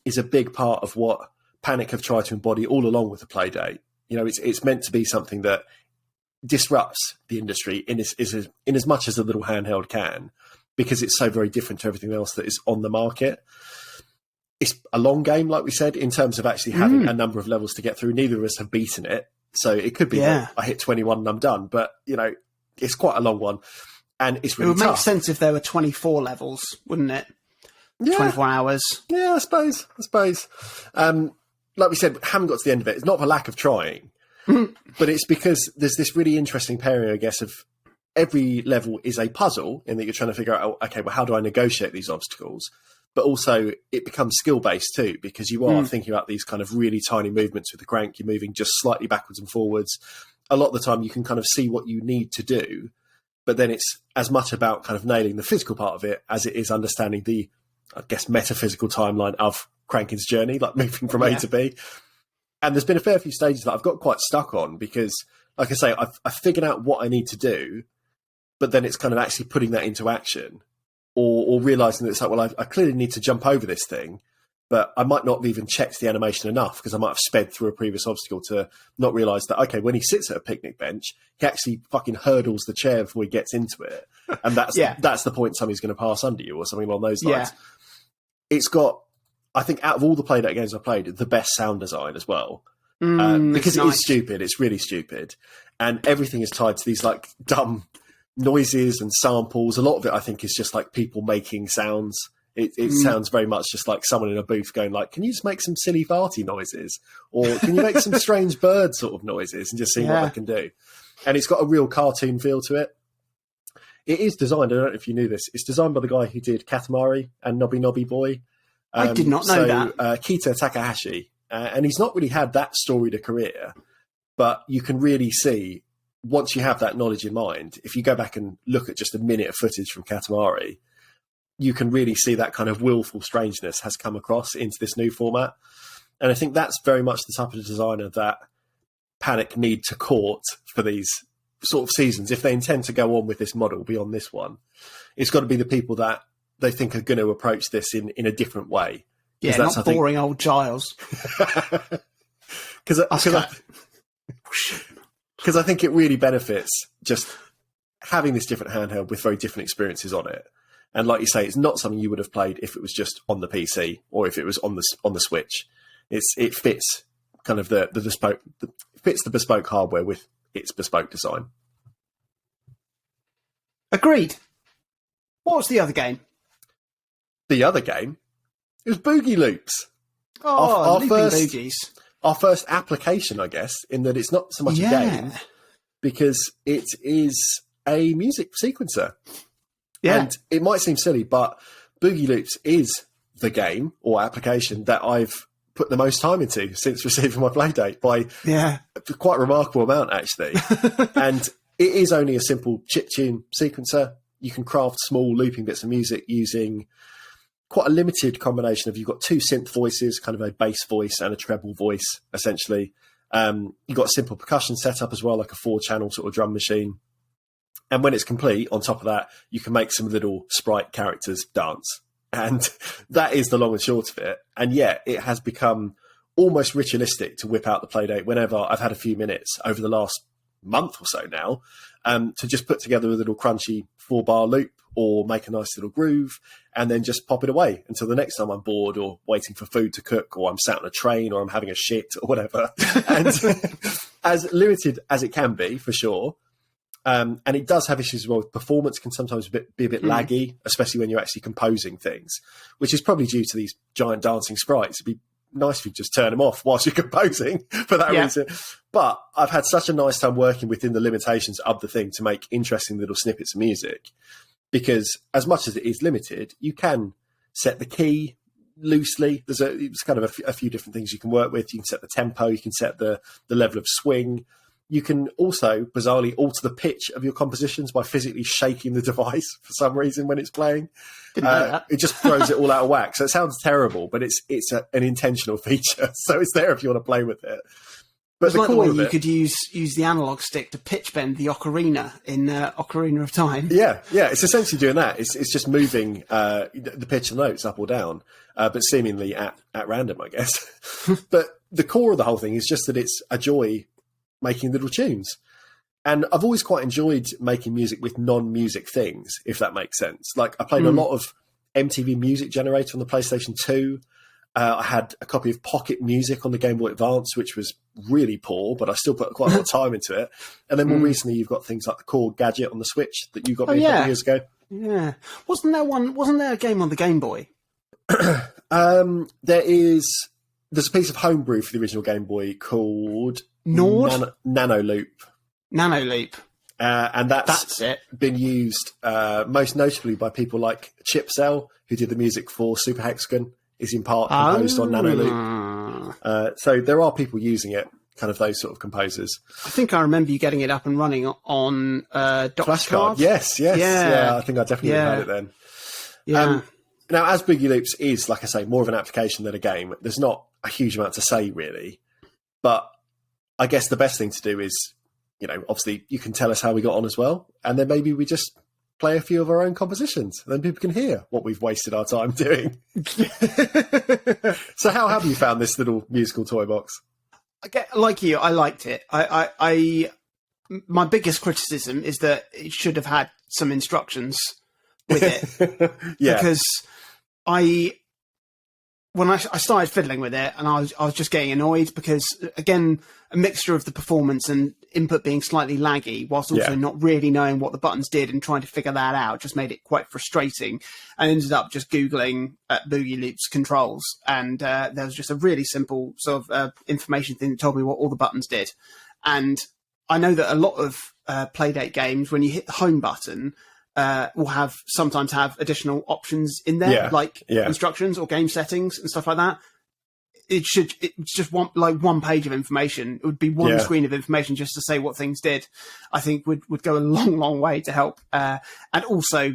S1: is a big part of what Panic have tried to embody all along with the Playdate. You know, it's meant to be something that disrupts the industry in as much as a little handheld can, because it's so very different to everything else that is on the market. It's a long game, like we said, in terms of actually having a number of levels to get through. Neither of us have beaten it. So it could be that I hit 21 and I'm done. But, you know, it's quite a long one. And it's really tough.
S2: It would make sense if there were 24 levels, wouldn't it?
S1: Yeah.
S2: 24 hours.
S1: Yeah, I suppose. Like we said, haven't got to the end of it. It's not for lack of trying, but it's because there's this really interesting pairing, I guess, of every level is a puzzle in that you're trying to figure out, oh, okay, well, how do I negotiate these obstacles? But also it becomes skill-based too, because you are thinking about these kind of really tiny movements with the crank. You're moving just slightly backwards and forwards. A lot of the time you can kind of see what you need to do, but then it's as much about kind of nailing the physical part of it as it is understanding the, I guess, metaphysical timeline of Crankin's journey, like moving from A to B. And there's been a fair few stages that I've got quite stuck on because, like I say, I've figured out what I need to do, but then it's kind of actually putting that into action or realising that it's like, well, I clearly need to jump over this thing, but I might not have even checked the animation enough because I might have sped through a previous obstacle to not realise that, okay, when he sits at a picnic bench, he actually fucking hurdles the chair before he gets into it. And that's the point somebody's going to pass under you or something along those lines. It's got, I think, out of all the Playdate games I've played, the best sound design as well. Because it is stupid. It's really stupid. And everything is tied to these like dumb noises and samples. A lot of it, I think, is just like people making sounds. It sounds very much just like someone in a booth going like, can you just make some silly farty noises? Or can you make some strange bird sort of noises and just see what they can do? And it's got a real cartoon feel to it. It is designed, I don't know if you knew this, it's designed by the guy who did Katamari and Nobby Nobby Boy.
S2: I did not know that.
S1: Kita Takahashi. And he's not really had that storied a career, but you can really see, once you have that knowledge in mind, if you go back and look at just a minute of footage from Katamari, you can really see that kind of willful strangeness has come across into this new format. And I think that's very much the type of designer that Panic need to court for these sort of seasons. If they intend to go on with this model beyond this one, it's got to be the people that they think are going to approach this in a different way.
S2: Yeah, that's, not boring old Giles.
S1: Because I think it really benefits just having this different handheld with very different experiences on it. And like you say, it's not something you would have played if it was just on the PC or if it was on the Switch. It fits kind of the bespoke hardware with its bespoke design.
S2: Agreed. What was the other game?
S1: The other game? It was Boogie Loops.
S2: Oh, Boogies.
S1: Our first application, I guess, in that it's not so much a game, because it is a music sequencer. Yeah. And it might seem silly, but Boogie Loops is the game or application that I've put the most time into since receiving my Playdate by quite a remarkable amount, actually. And it is only a simple chiptune sequencer. You can craft small looping bits of music using quite a limited combination of, you've got two synth voices, kind of a bass voice and a treble voice, essentially. You've got a simple percussion setup as well, like a 4-channel sort of drum machine. And when it's complete, on top of that, you can make some little sprite characters dance. And that is the long and short of it. And yet it has become almost ritualistic to whip out the Playdate whenever I've had a few minutes over the last month or so now, to just put together a little crunchy 4-bar loop or make a nice little groove and then just pop it away until the next time I'm bored or waiting for food to cook or I'm sat on a train or I'm having a shit or whatever. And as limited as it can be, for sure. And it does have issues as well. Performance can sometimes be a bit laggy, especially when you're actually composing things, which is probably due to these giant dancing sprites. It'd be nice if you just turn them off whilst you're composing for that reason. But I've had such a nice time working within the limitations of the thing to make interesting little snippets of music, because as much as it is limited, you can set the key loosely. There's kind of a few different things you can work with. You can set the tempo, you can set the level of swing. you can also bizarrely alter the pitch of your compositions by physically shaking the device for some reason when it's playing.
S2: Didn't know that.
S1: It just throws it all out of whack. So it sounds terrible, but it's an intentional feature. So it's there if you want to play with it. But
S2: it's
S1: the
S2: like the
S1: core
S2: way
S1: of
S2: you
S1: it,
S2: could use the analog stick to pitch bend the ocarina in Ocarina of Time.
S1: yeah, it's essentially doing that. It's just moving the pitch of the notes up or down, but seemingly at random, I guess. But the core of the whole thing is just that it's a joy making little tunes. And I've always quite enjoyed making music with non-music things, if that makes sense. Like, I played a lot of MTV Music Generator on the PlayStation 2. I had a copy of Pocket Music on the Game Boy Advance, which was really poor, but I still put quite a lot of time into it. And then more recently, you've got things like the Core Gadget on the Switch that you got me a couple of years ago.
S2: Yeah. Wasn't there a game on the Game Boy?
S1: There's a piece of homebrew for the original Game Boy called
S2: Nord?
S1: Nano Loop.
S2: Nano Loop.
S1: And that's
S2: it.
S1: been used most notably by people like Chip Cell, who did the music for Super Hexagon, is in part composed on Nano Loop. So there are people using it, kind of those sort of composers.
S2: I think I remember you getting it up and running on
S1: Flashcard. Yes. Yeah, I think I definitely heard it then.
S2: Yeah.
S1: Now, as Boogie Loops is, like I say, more of an application than a game, there's not a huge amount to say, really. But I guess the best thing to do is, obviously you can tell us how we got on as well. And then maybe we just play a few of our own compositions. And then people can hear what we've wasted our time doing. So how have you found this little musical toy box?
S2: Like you, I liked it. My biggest criticism is that it should have had some instructions with it.
S1: Yeah.
S2: Because when I started fiddling with it, and I was just getting annoyed because, again, a mixture of the performance and input being slightly laggy, whilst also not really knowing what the buttons did and trying to figure that out, just made it quite frustrating. I ended up just Googling Boogie Loops controls, and there was just a really simple sort of information thing that told me what all the buttons did. And I know that a lot of Playdate games, when you hit the home button, will sometimes have additional options in there, like instructions or game settings and stuff like that. It's just one page of information. It would be one screen of information just to say what things did. I think would go a long, long way to help. And also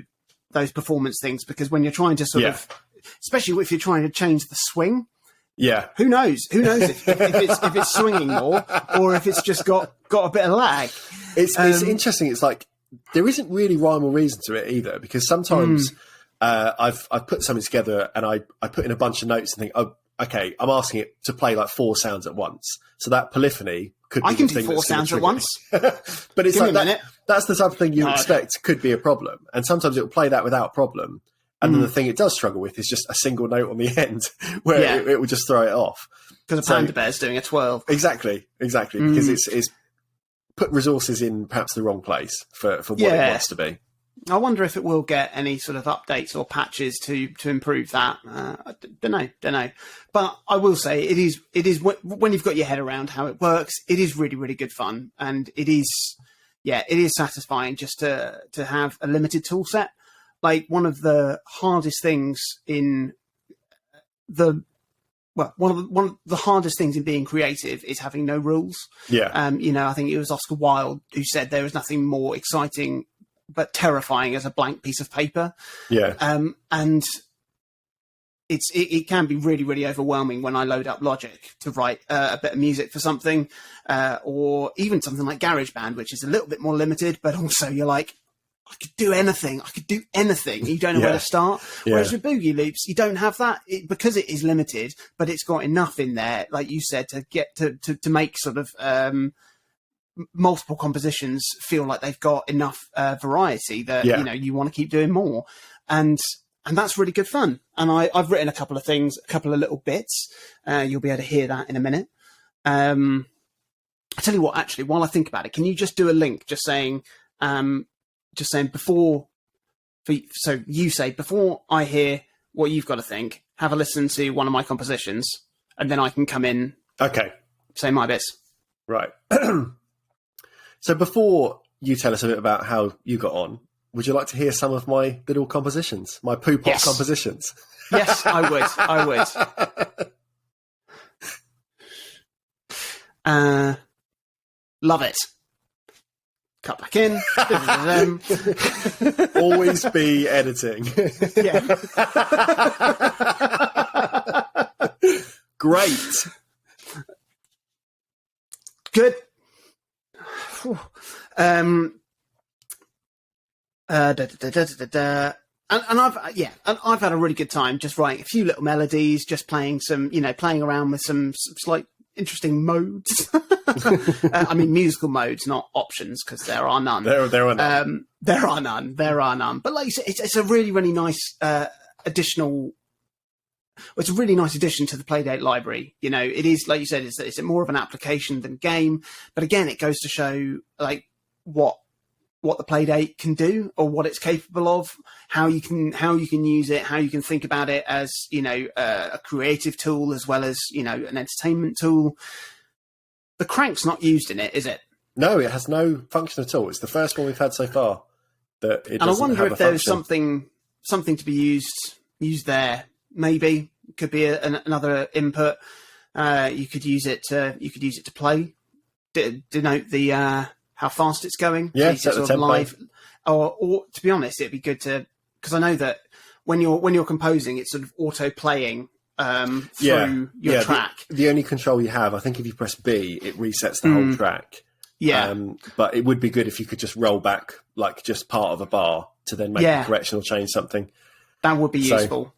S2: those performance things, because when you're trying to sort of, especially if you're trying to change the swing, who knows? Who knows if it's swinging more or if it's just got a bit of lag.
S1: It's interesting. It's like, there isn't really rhyme or reason to it either, because sometimes I've put something together and I put in a bunch of notes and think, oh, okay, I'm asking it to play like 4 sounds at once. So that polyphony could be
S2: I can
S1: the
S2: do
S1: thing
S2: 4
S1: that's
S2: sounds at once.
S1: But it's
S2: Give
S1: like
S2: me a minute.
S1: That's the type of thing you expect could be a problem. And sometimes it will play that without problem. And then the thing it does struggle with is just a single note on the end where it will just throw it off.
S2: Because a panda bear's doing a twirl.
S1: Exactly. Because it's put resources in perhaps the wrong place for what it wants to be.
S2: I wonder if it will get any sort of updates or patches to improve that. I don't know. But I will say it is when you've got your head around how it works, it is really, really good fun. And it is satisfying just to have a limited tool set. Like, one of the hardest things in one of the hardest things in being creative is having no rules.
S1: Yeah.
S2: I think it was Oscar Wilde who said there was nothing more exciting but terrifying as a blank piece of paper. Yeah. And it can be really, really overwhelming when I load up Logic to write a bit of music for something, or even something like GarageBand, which is a little bit more limited, but also you're like, I could do anything. You don't know where to start. Whereas with Boogie Loops, you don't have that because it is limited, but it's got enough in there, like you said, to get to make sort of multiple compositions feel like they've got enough variety that you want to keep doing more, and that's really good fun. And I've written a couple of things, a couple of little bits. You'll be able to hear that in a minute. I tell you what, actually, while I think about it, can you just do a link, just saying before I hear what you've got to think, have a listen to one of my compositions, and then I can come in.
S1: Okay.
S2: Say my bits.
S1: Right. So before you tell us a bit about how you got on, would you like to hear some of my little compositions, my poo-pot compositions?
S2: Yes, I would. Love it. Cut back in.
S1: Always be editing.
S2: Yeah.
S1: Great.
S2: Good. And I've had a really good time just writing a few little melodies, just playing around with some slight interesting modes. I mean, musical modes, not options, because there are none.
S1: There are none.
S2: There are none. There are none. But like you said, it's a really, really nice additional. It's a really nice addition to the Playdate library. You know, it is, like you said, it's more of an application than game. But again, it goes to show like what the Playdate can do, or what it's capable of, how you can use it, how you can think about it as, you know, a creative tool as well as, you know, an entertainment tool. The crank's not used in it, is it?
S1: No, it has no function at all. It's the first one we've had so far that it doesn't have a function.
S2: And I wonder if there's something to be used there. Maybe it could be another input. You could use it to play, denote the how fast it's going.
S1: Yeah,
S2: set the tempo. Live. Or to be honest, it'd be good to, because I know that when you're composing, it's sort of auto playing through your track.
S1: The only control you have, I think, if you press B, it resets the whole track.
S2: Yeah.
S1: But it would be good if you could just roll back like just part of a bar to then make a correction or change something.
S2: That would be useful.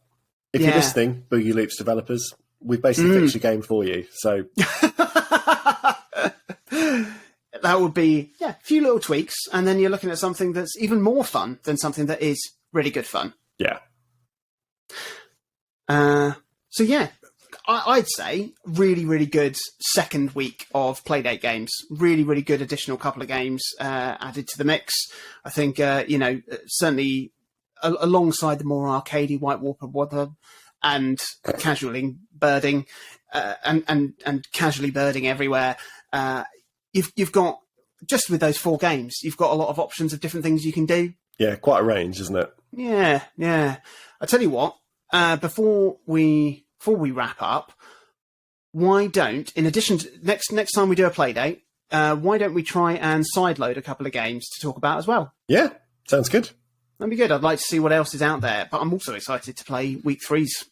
S1: If you're listening, Boogie Loops developers, we've basically fixed your game for you. So
S2: that would be a few little tweaks, and then you're looking at something that's even more fun than something that is really good fun.
S1: Yeah.
S2: So yeah, I'd say really, really good second week of Playdate games. Really, really good additional couple of games added to the mix. I think certainly alongside the more arcadey White Water and casually birding and casually birding everywhere. You've got, just with those 4 games, you've got a lot of options of different things you can do.
S1: Yeah, quite a range, isn't it?
S2: Yeah. I tell you what, before we wrap up, why don't, in addition to next time we do a Playdate, why don't we try and sideload a couple of games to talk about as well?
S1: Yeah, sounds good.
S2: That'd be good. I'd like to see what else is out there, but I'm also excited to play week three's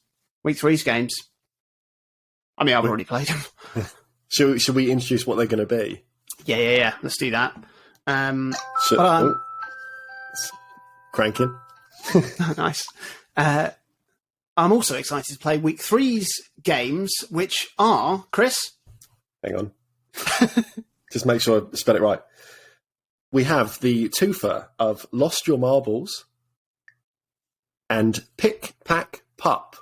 S2: games. I mean, I've already played them.
S1: Should we introduce what they're going to be?
S2: Yeah. Let's do that.
S1: Crankin.
S2: Nice. I'm also excited to play week three's games, which are, Chris?
S1: Hang on. Just make sure I spell it right. We have the twofer of Lost Your Marbles and Pick, Pack, Pup.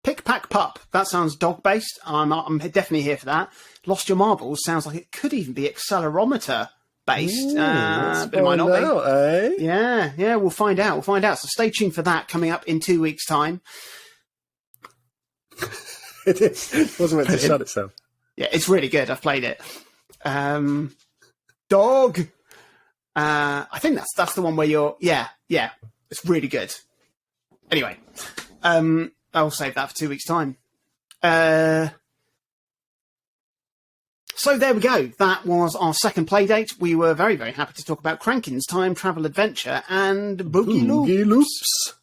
S2: Pick, Pack, Pup. That sounds dog-based. I'm definitely here for that. Lost Your Marbles sounds like it could even be accelerometer-based. But it might not be.
S1: Eh?
S2: Yeah, we'll find out. So stay tuned for that coming up in 2 weeks' time.
S1: It wasn't meant to shut itself.
S2: Yeah, it's really good. I've played it. Dog. I think that's the one where you're. Yeah. It's really good. Anyway, I'll save that for 2 weeks' time. So there we go. That was our second Playdate. We were very, very happy to talk about Crankin's Time Travel Adventure and Boogie Loops.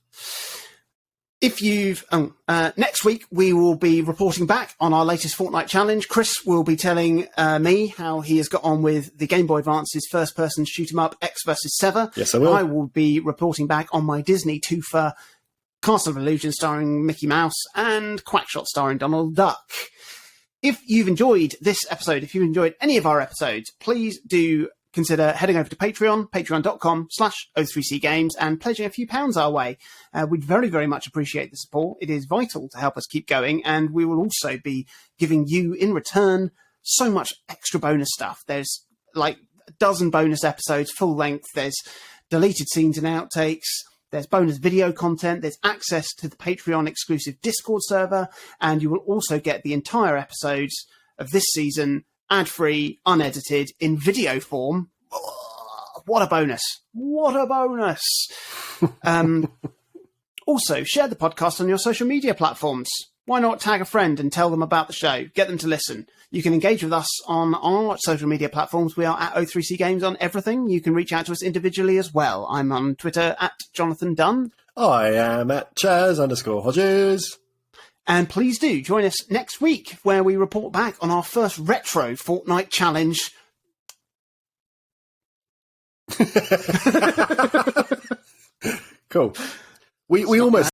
S2: If you've next week, we will be reporting back on our latest Fortnite challenge. Chris will be telling me how he has got on with the Game Boy Advance's first-person shoot-'em-up X vs. Sever.
S1: Yes, I will.
S2: I will be reporting back on my Disney twofer Castle of Illusion starring Mickey Mouse and Quackshot starring Donald Duck. If you've enjoyed this episode, if you've enjoyed any of our episodes, please do consider heading over to Patreon, patreon.com/O3C Games, and pledging a few pounds our way. We'd very, very much appreciate the support. It is vital to help us keep going, and we will also be giving you, in return, so much extra bonus stuff. There's like a dozen bonus episodes, full length. There's deleted scenes and outtakes. There's bonus video content. There's access to the Patreon exclusive Discord server, and you will also get the entire episodes of this season ad-free, unedited, in video form. Oh, what a bonus. What a bonus. Also, share the podcast on your social media platforms. why not tag a friend and tell them about the show? Get them to listen. You can engage with us on our social media platforms. We are at O3C Games on everything. You can reach out to us individually as well. I'm on Twitter at Jonathan Dunn.
S1: I am at Chaz_Hodges.
S2: And please do join us next week where we report back on our first retro Fortnite challenge.
S1: Cool. We almost